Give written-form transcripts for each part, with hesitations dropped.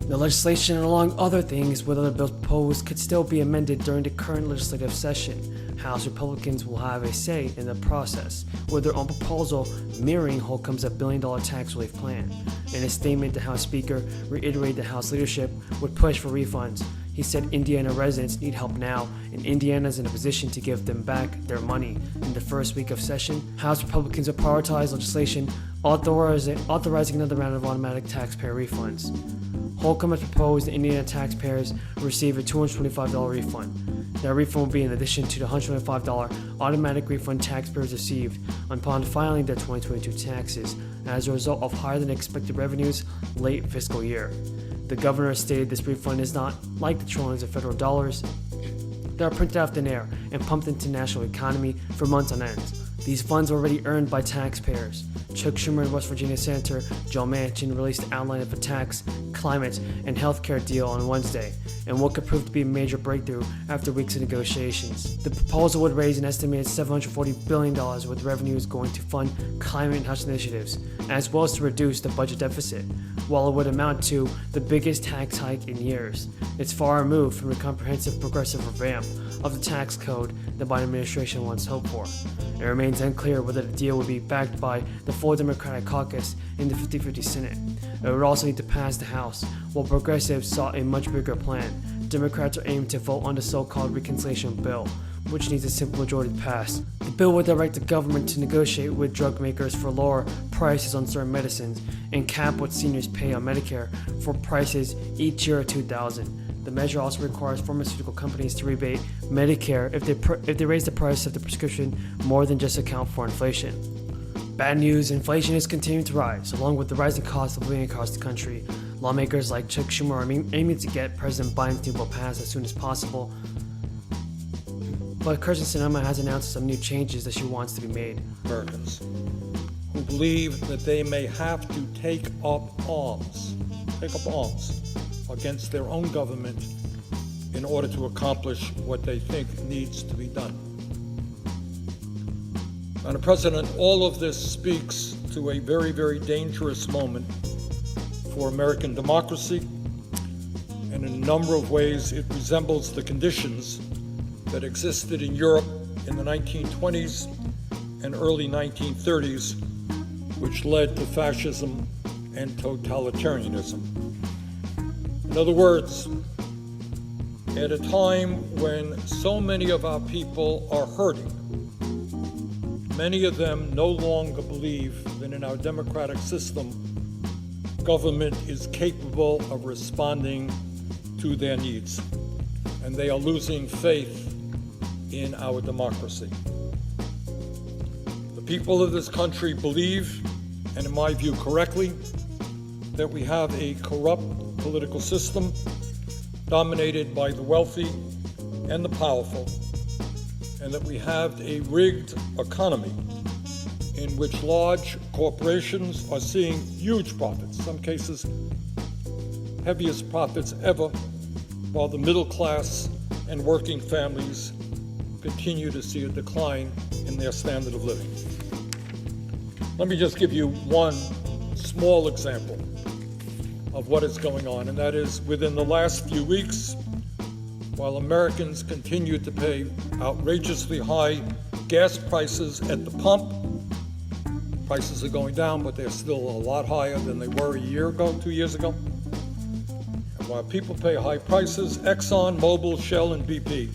The legislation, along other things with other bills proposed, could still be amended during the current legislative session. House Republicans will have a say in the process, with their own proposal mirroring Holcomb's $1 billion tax relief plan. In a statement, the House Speaker reiterated the House leadership would push for refunds. He said Indiana residents need help now, and Indiana is in a position to give them back their money. In the first week of session, House Republicans will prioritize legislation authorizing another round of automatic taxpayer refunds. Holcomb has proposed that Indiana taxpayers receive a $225 refund. That refund will be in addition to the $125 automatic refund taxpayers received upon filing their 2022 taxes as a result of higher than expected revenues late fiscal year. The governor stated this refund is not like the trillions of federal dollars that are printed out of thin air and pumped into the national economy for months on end. These funds are already earned by taxpayers. Chuck Schumer and West Virginia Senator Joe Manchin released an outline of a tax, climate, and healthcare deal on Wednesday, and what could prove to be a major breakthrough after weeks of negotiations. The proposal would raise an estimated $740 billion with revenues going to fund climate and health initiatives, as well as to reduce the budget deficit. While it would amount to the biggest tax hike in years, it's far removed from the comprehensive progressive revamp of the tax code the Biden administration once hoped for. It remains unclear whether the deal would be backed by the full Democratic caucus in the 50-50 Senate. It would also need to pass the House, while progressives sought a much bigger plan. Democrats are aiming to vote on the so-called reconciliation bill, which needs a simple majority to pass. The bill would direct the government to negotiate with drug makers for lower prices on certain medicines and cap what seniors pay on Medicare for prices each year of 2000. The measure also requires pharmaceutical companies to rebate Medicare if they raise the price of the prescription more than just account for inflation. Bad news, inflation is continuing to rise, along with the rising cost of living across the country. Lawmakers like Chuck Schumer are aiming to get President Biden's new bill passed as soon as possible. But Kirsten Sinema has announced some new changes that she wants to be made. Americans who believe that they may have to take up arms against their own government in order to accomplish what they think needs to be done. Madam President, all of this speaks to a very, very dangerous moment for American democracy, and in a number of ways it resembles the conditions that existed in Europe in the 1920s and early 1930s, which led to fascism and totalitarianism. In other words, at a time when so many of our people are hurting, many of them no longer believe that in our democratic system, government is capable of responding to their needs, and they are losing faith in our democracy. The people of this country believe, and in my view correctly, that we have a corrupt political system dominated by the wealthy and the powerful, and that we have a rigged economy in which large corporations are seeing huge profits, some cases heaviest profits ever, while the middle class and working families continue to see a decline in their standard of living. Let me just give you one small example of what is going on, and that is within the last few weeks, while Americans continue to pay outrageously high gas prices at the pump, prices are going down, but they're still a lot higher than they were a year ago, 2 years ago. And while people pay high prices, Exxon, Mobil, Shell, and BP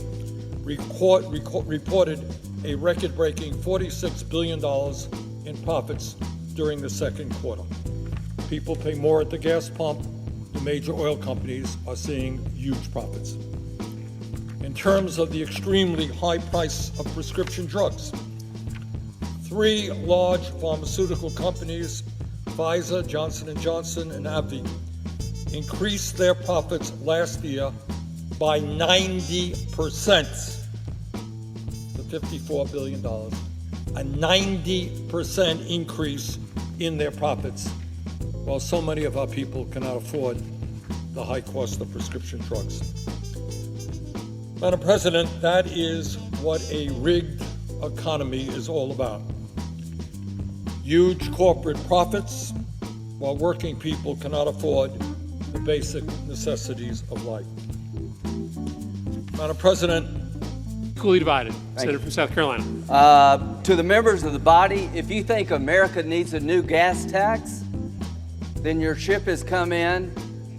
reported a record-breaking $46 billion in profits during the second quarter. People pay more at the gas pump. The major oil companies are seeing huge profits. In terms of the extremely high price of prescription drugs, 3 large pharmaceutical companies, Pfizer, Johnson & Johnson, and AbbVie, increased their profits last year by 90% to $54 billion, a 90% increase in their profits, while so many of our people cannot afford the high cost of prescription drugs. Madam President, that is what a rigged economy is all about. Huge corporate profits, while working people cannot afford the basic necessities of life. Madam President, Equally divided. Senator you. from South Carolina. To the members of the body, if you think America needs a new gas tax, then your ship has come in.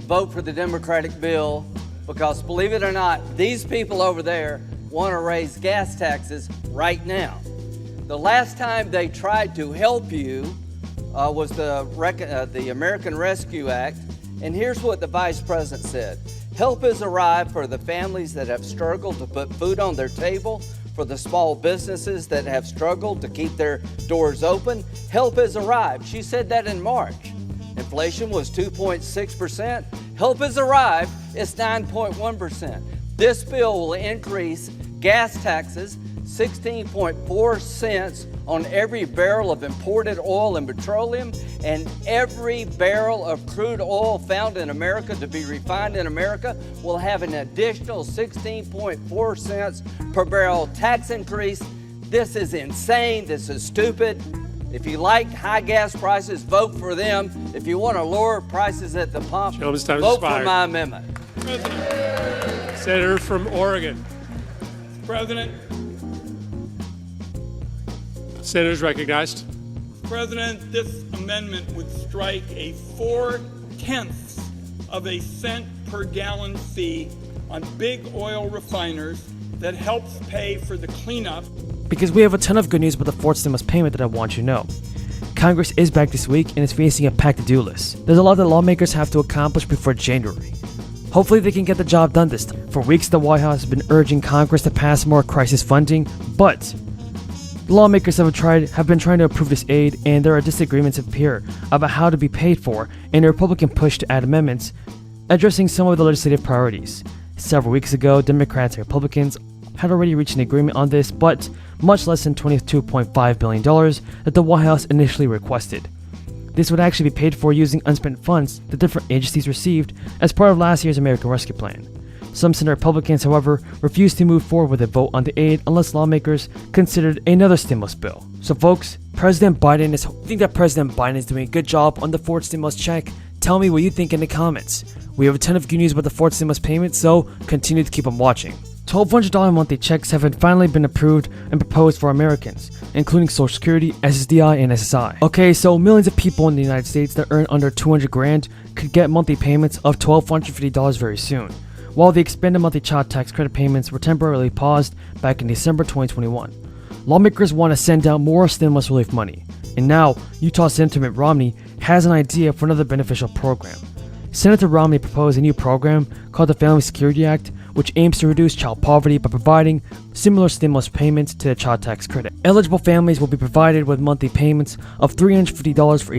Vote for the Democratic bill, because believe it or not, these people over there want to raise gas taxes right now. The last time they tried to help you was the American Rescue Act, and here's what the Vice President said. Help has arrived for the families that have struggled to put food on their table, for the small businesses that have struggled to keep their doors open. Help has arrived. She said that in March. Inflation was 2.6%. Help has arrived. It's 9.1%. This bill will increase gas taxes 16.4 cents on every barrel of imported oil and petroleum, and every barrel of crude oil found in America to be refined in America will have an additional 16.4 cents per barrel tax increase. This is insane. This is stupid. If you like high gas prices, vote for them. If you want to lower prices at the pump, Gentleman's time has vote for expired. my amendment. Senator from Oregon. President, Senator's recognized. President, this amendment would strike a 0.4 of a cent per gallon fee on big oil refiners that helps pay for the cleanup. Because we have a ton of good news about the fourth stimulus payment that I want you to know. Congress is back this week and is facing a packed to-do list. There's a lot that lawmakers have to accomplish before January. Hopefully they can get the job done this time. For weeks, the White House has been urging Congress to pass more crisis funding, but lawmakers have been trying to approve this aid, and there are disagreements appear about how to be paid for, and a Republican push to add amendments addressing some of the legislative priorities. Several weeks ago, Democrats and Republicans had already reached an agreement on this, but much less than $22.5 billion that the White House initially requested. This would actually be paid for using unspent funds that different agencies received as part of last year's American Rescue Plan. Some Senate Republicans, however, refused to move forward with a vote on the aid unless lawmakers considered another stimulus bill. So folks, think that President Biden is doing a good job on the fourth stimulus check? Tell me what you think in the comments. We have a ton of good news about the fourth stimulus payment, so continue to keep on watching. $1,200 monthly checks have finally been approved and proposed for Americans, including Social Security, SSDI, and SSI. Okay, so millions of people in the United States that earn under $200,000 could get monthly payments of $1,250 very soon, while the expanded monthly child tax credit payments were temporarily paused back in December 2021. Lawmakers want to send out more stimulus relief money, and now Utah Senator Mitt Romney has an idea for another beneficial program. Senator Romney proposed a new program called the Family Security Act, which aims to reduce child poverty by providing similar stimulus payments to the child tax credit. Eligible families will be provided with monthly payments of $350 for each